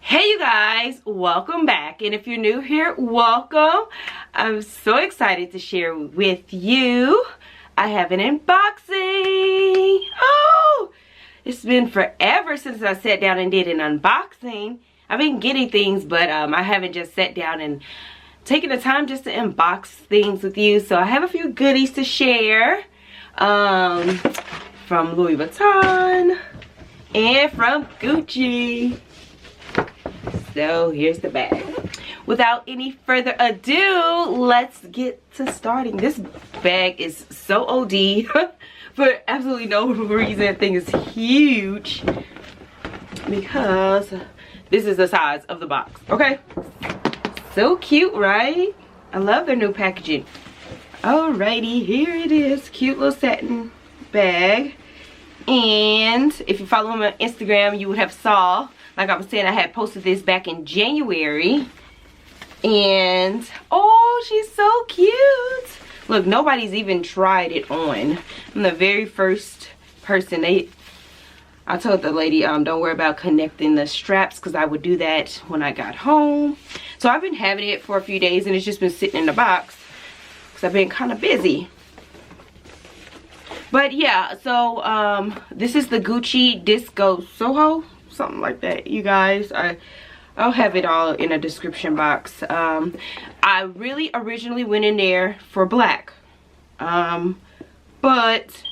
Hey you guys, welcome back, and if you're new here, welcome. I'm so excited to share with you. I have an unboxing. Oh, it's been forever since I sat down and did an unboxing. I've been getting things, but I haven't just sat down and taken the time just to unbox things with you. So I have a few goodies to share from Louis Vuitton and from Gucci. So here's the bag. Without any further ado, let's get to starting. This bag is so OD for absolutely no reason. The thing is huge because this is the size of the box. Okay, so cute, right? I love their new packaging. Alrighty, here it is. Cute little satin bag. And if you follow me on Instagram, you would have saw, like I was saying, I had posted this back in January. And oh, she's so cute. Look, nobody's even tried it on. I'm the very first person. I told the lady, don't worry about connecting the straps, because I would do that when I got home. So I've been having it for a few days and it's just been sitting in the box because I've been kind of busy. But yeah, so this is the Gucci Disco Soho, something like that, you guys. I'll have it all in a description box. I really originally went in there for black, but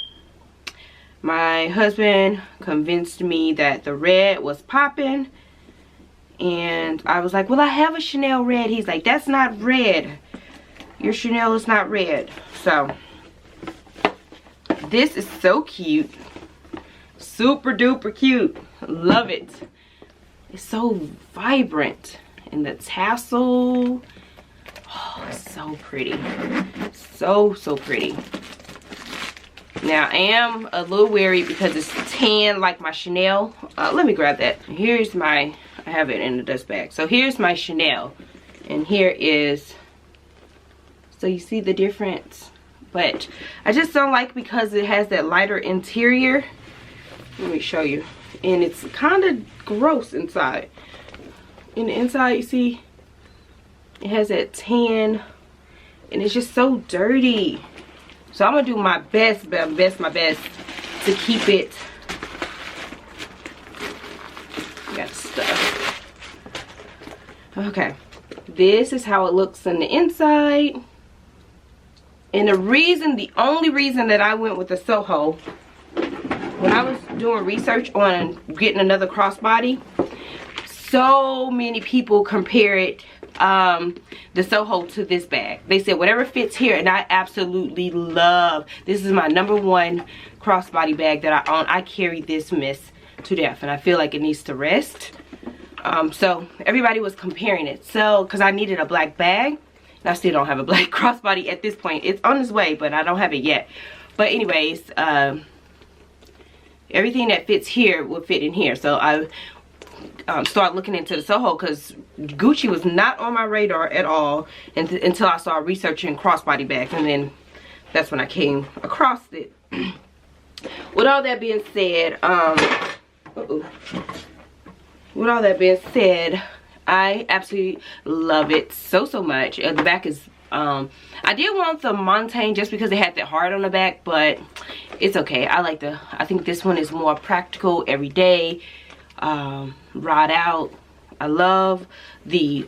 my husband convinced me that the red was popping, and I was like, well, I have a Chanel red. He's like, that's not red. Your Chanel is not red. So this is so cute. Super duper cute. Love it. It's so vibrant. And the tassel. Oh, it's so pretty. So pretty. Now, I am a little wary because it's tan like my Chanel. Let me grab that. Here's my, I have it in the dust bag. So here's my Chanel. And here is, so you see the difference? But I just don't like because it has that lighter interior. Let me show you. And it's kind of gross inside. In the inside, you see, it has that tan. And it's just so dirty. So I'm going to do my best to keep it. Got stuff. Okay. This is how it looks on the inside. And the only reason that I went with the Soho, when I was doing research on getting another crossbody, so many people compare it, the Soho to this bag. They said whatever fits here, and I absolutely love, this is my #1 crossbody bag that I own. I carry this mess to death, and I feel like it needs to rest. So everybody was comparing it. So, because I needed a black bag. I still don't have a black crossbody at this point. It's on its way, but I don't have it yet. But anyways, everything that fits here will fit in here. So I started looking into the Soho because Gucci was not on my radar at all until I started researching crossbody bags. And then that's when I came across it. With all that being said, I absolutely love it so much. The back is, I did want the Montaigne just because it had that heart on the back, but it's okay. I think this one is more practical, everyday, ride out. I love the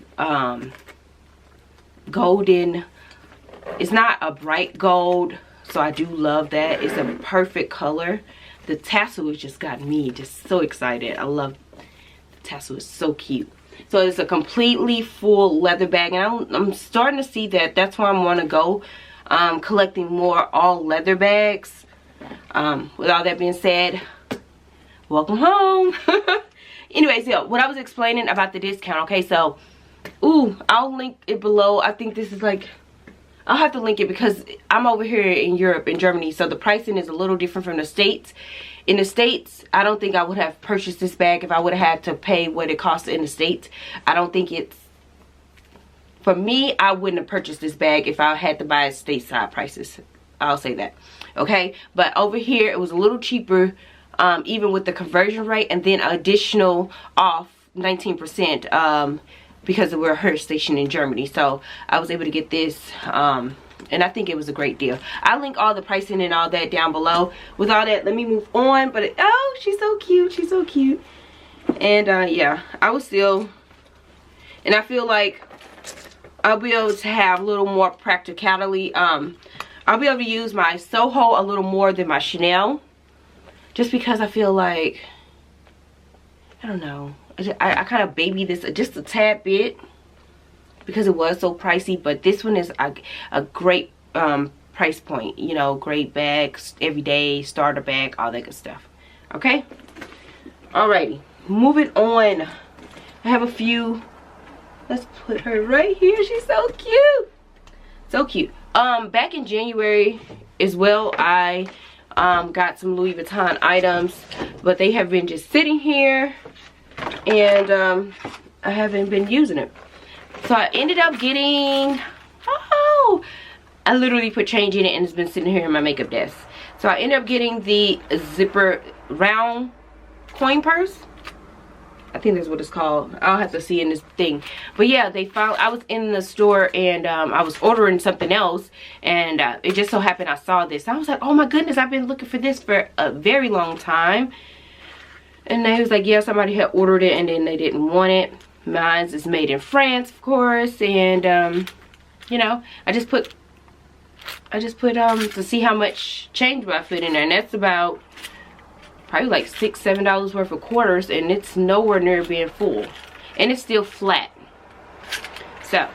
golden, it's not a bright gold, so I do love that. It's a perfect color. The tassel has just got me just so excited. I love the tassel, is so cute. So it's a completely full leather bag, and I'm starting to see that that's where I want to go, collecting more all leather bags. With all that being said, welcome home. Anyways, yeah, what I was explaining about the discount. Okay, so, I'll link it below. I think this is like, I'll have to link it because I'm over here in Europe, in Germany, so the pricing is a little different from the States. In the States, I don't think I would have purchased this bag if I would have had to pay what it costs in the States. I don't think it's, for me, I wouldn't have purchased this bag if I had to buy it stateside prices. I'll say that. Okay, but over here, it was a little cheaper, even with the conversion rate, and then additional off 19% because we're her station in Germany. So I was able to get this, and I think it was a great deal. I'll link all the pricing and all that down below. With all that, let me move on. But oh, she's so cute. She's so cute. And yeah, I was still, and I feel like I'll be able to have a little more practicality. I'll be able to use my Soho a little more than my Chanel, just because I feel like, I don't know, I kind of baby this just a tad bit because it was so pricey. But this one is a great price point, you know, great bags, everyday starter bag, all that good stuff. Okay, alrighty, moving on. I have a few. Let's put her right here. She's so cute, so cute. Back in January as well, I got some Louis Vuitton items, but they have been just sitting here, and I haven't been using it. So I ended up getting, oh, I literally put change in it and it's been sitting here in my makeup desk. So I ended up getting the zipper round coin purse. I think that's what it's called. I'll have to see in this thing. But yeah, they found, I was in the store and I was ordering something else, and it just so happened I saw this. I was like, oh my goodness, I've been looking for this for a very long time. And they was like, yeah, somebody had ordered it and then they didn't want it. Mine's is made in France, of course. And you know, I just put to see how much change I put in there, and that's about probably like $6-7 worth of quarters, and it's nowhere near being full, and it's still flat. So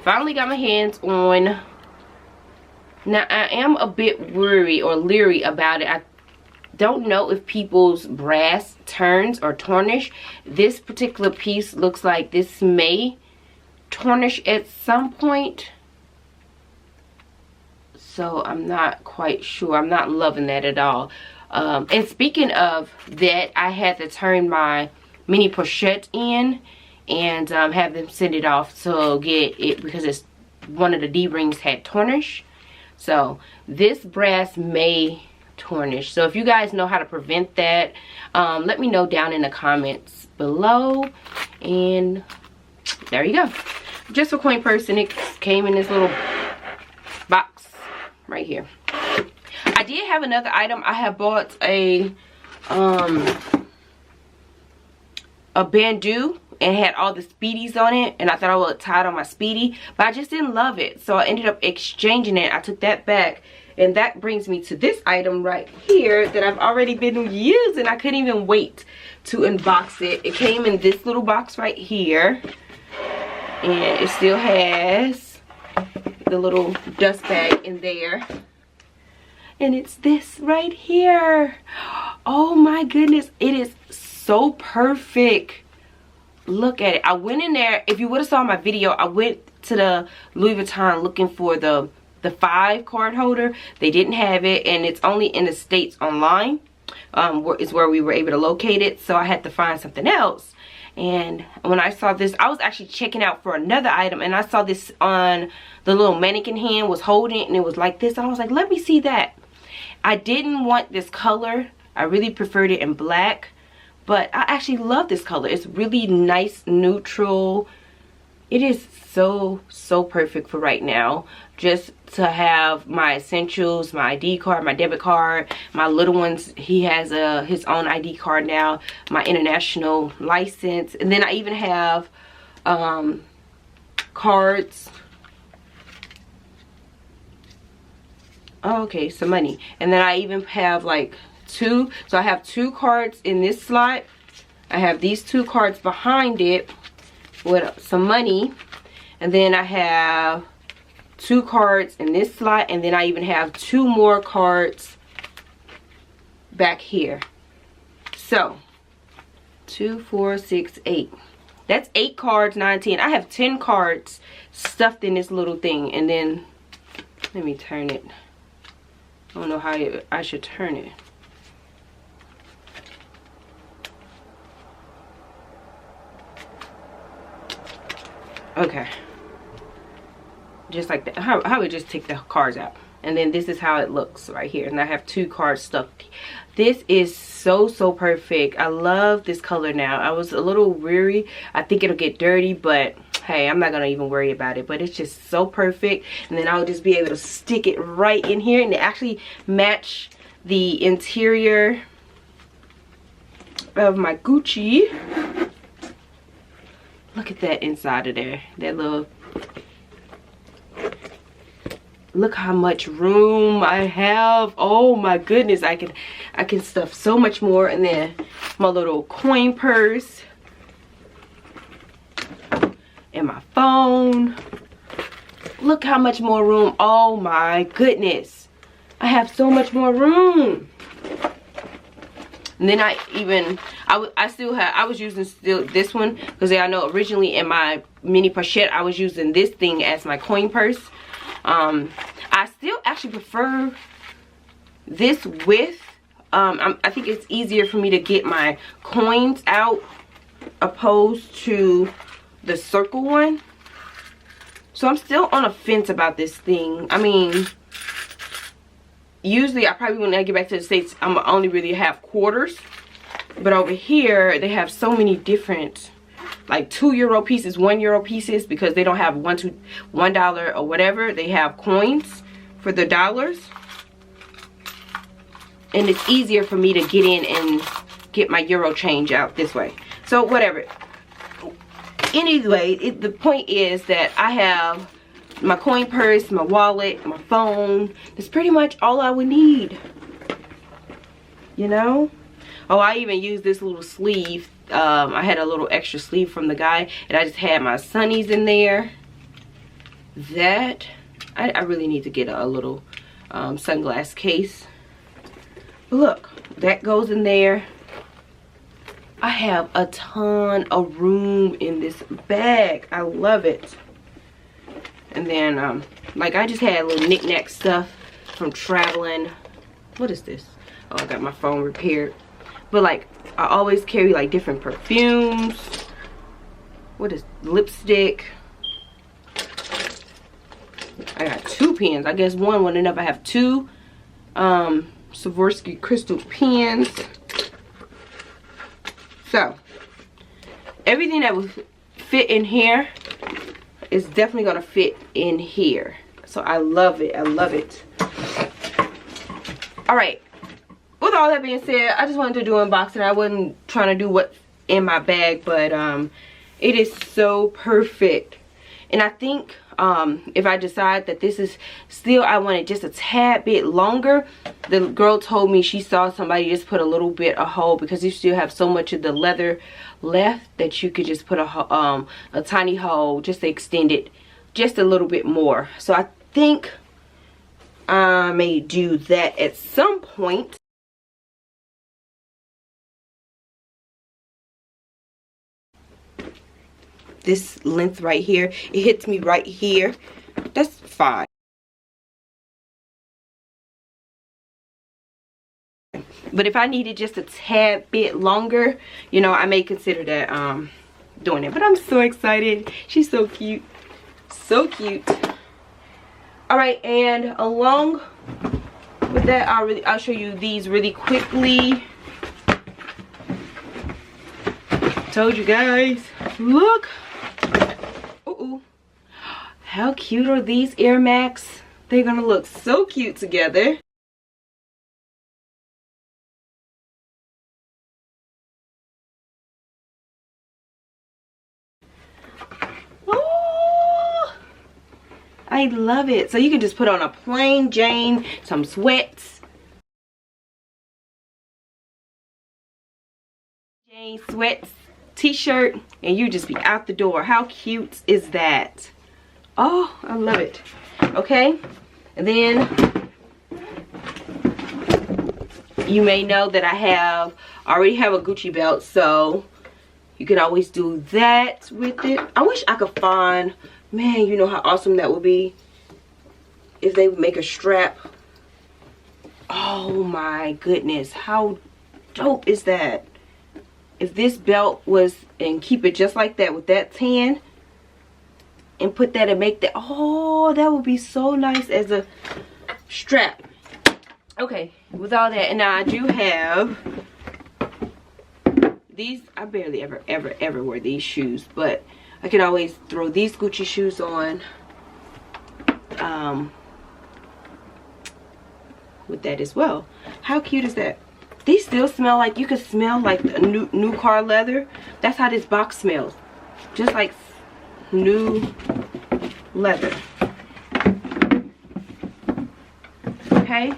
finally got my hands on. Now I am a bit worried or leery about it. I don't know if people's brass turns or tarnish. This particular piece looks like this may tarnish at some point, so I'm not quite sure. I'm not loving that at all. And speaking of that, I had to turn my mini pochette in and have them send it off to get it, because it's one of the D-rings had tarnish. So this brass may tarnish. So if you guys know how to prevent that, let me know down in the comments below. And there you go. Just a coin purse, and it came in this little box right here. I did have another item. I have bought a bandeau and had all the speedies on it, and I thought I would tie it on my speedy, but I just didn't love it, so I ended up exchanging it. I took that back, and that brings me to this item right here that I've already been using. I couldn't even wait to unbox it. It came in this little box right here, and it still has the little dust bag in there. And it's this right here. Oh my goodness, it is so perfect. Look at it. I went in there. If you would have saw my video, I went to the Louis Vuitton looking for the 5 card holder. They didn't have it, and it's only in the States online. Is where we were able to locate it, so I had to find something else. And when I saw this, I was actually checking out for another item, and I saw this on the little mannequin hand was holding it, and it was like this. And I was like, let me see that. I didn't want this color. I really preferred it in black, but I actually love this color. It's really nice, neutral. It is so perfect for right now. Just to have my essentials, my ID card, my debit card, my little ones. He has his own ID card now, my international license, and then I even have cards. Oh, okay, some money. And then I even have like 2. So I have 2 cards in this slot. I have these 2 cards behind it with some money. And then I have 2 cards in this slot. And then I even have 2 more cards back here. So 2, 4, 6, 8. That's 8 cards, 9, 10. I have 10 cards stuffed in this little thing. And then let me turn it. I don't know how I should turn it. Okay. Just like that. How I would just take the cards out. And then this is how it looks right here. And I have 2 cards stuffed. This is so perfect. I love this color now. I was a little weary. I think it'll get dirty, but hey, I'm not gonna even worry about it. But it's just so perfect. And then I'll just be able to stick it right in here and actually match the interior of my Gucci. Look at that inside of there. That little, look how much room I have. Oh my goodness, I can stuff so much more. And then my little coin purse and my phone. Look how much more room. Oh my goodness, I have so much more room. And then I was using still this one because I know originally in my mini pochette I was using this thing as my coin purse. I still actually prefer this with I think it's easier for me to get my coins out opposed to the circle one. So I'm still on a fence about this thing. I mean, usually I probably, when I get back to the States, I'm only really have quarters. But over here they have so many different, like €2 pieces, €1 pieces, because they don't have $1 or whatever. They have coins for the dollars, and it's easier for me to get in and get my euro change out this way. So whatever. Anyway, the point is that I have my coin purse, my wallet, my phone. That's pretty much all I would need, you know. Oh, I even used this little sleeve. I had a little extra sleeve from the guy, and I just had my sunnies in there. That I really need to get a little sunglass case. But look, that goes in there. I have a ton of room in this bag. I love it. And then like I just had little knick-knack stuff from traveling. What is this? Oh, I got my phone repaired. But like I always carry like different perfumes. What is lipstick? I got 2 pens. I guess one wouldn't enough. I have 2 Swarovski crystal pens. So everything that will fit in here is definitely gonna fit in here. So I love it. I love it. All right. With all that being said, I just wanted to do unboxing. I wasn't trying to do what's in my bag, but it is so perfect. And I think if I decide that this is still, I want it just a tad bit longer. The girl told me she saw somebody just put a little bit of hole, because you still have so much of the leather left that you could just put a tiny hole just to extend it just a little bit more. So I think I may do that at some point. This length right here, it hits me right here. That's fine. But if I needed just a tad bit longer, you know, I may consider that doing it. But I'm so excited. She's so cute. So cute. All right, and along with that, I'll show you these really quickly. Told you guys. Look. Ooh. How cute are these Air Max? They're gonna look so cute together. Oh, I love it. So you can just put on a plain Jane, some sweats. Jane sweats, t-shirt, and you just be out the door. How cute is that? Oh, I love it. Okay, and then you may know that I already have a Gucci belt, so you can always do that with it. I wish I could find, man, you know how awesome that would be if they would make a strap. Oh my goodness, how dope is that? If this belt was, and keep it just like that with that tan, and put that and make that, oh, that would be so nice as a strap. Okay, with all that, and now I do have these, I barely ever wear these shoes, but I can always throw these Gucci shoes on with that as well. How cute is that? These still smell like, you can smell like the new car leather. That's how this box smells, just like new leather. Okay.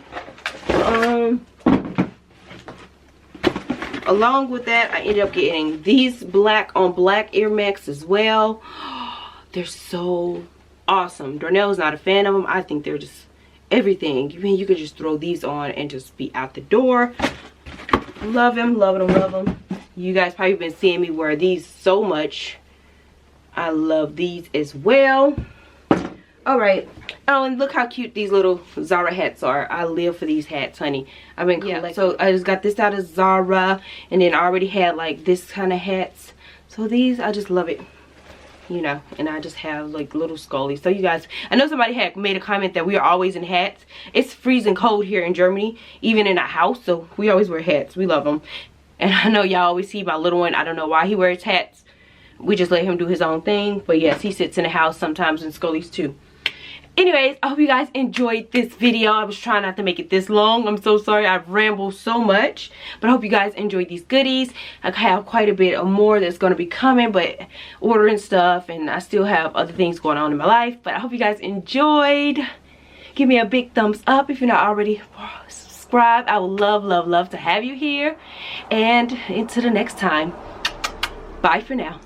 Along with that, I ended up getting these black on black Air Max as well. They're so awesome. Darnell's not a fan of them. I think they're just everything. You could just throw these on and just be out the door. Love them, love them, love them. You guys probably been seeing me wear these so much. I love these as well. All right. Oh, and look how cute these little Zara hats are. I live for these hats, honey. I've been collecting. So I just got this out of Zara, and then I already had like this kind of hats. So these, I just love it, you know. And I just have like little scullies. So you guys, I know somebody had made a comment that we are always in hats. It's freezing cold here in Germany, even in our house. So we always wear hats. We love them. And I know y'all always see my little one. I don't know why he wears hats. We just let him do his own thing. But yes, he sits in the house sometimes in scullies too. Anyways, I hope you guys enjoyed this video. I was trying not to make it this long. I'm so sorry. I've rambled so much. But I hope you guys enjoyed these goodies. I have quite a bit more that's going to be coming, but ordering stuff. And I still have other things going on in my life. But I hope you guys enjoyed. Give me a big thumbs up if you're not already subscribed. I would love, love, love to have you here. And until the next time. Bye for now.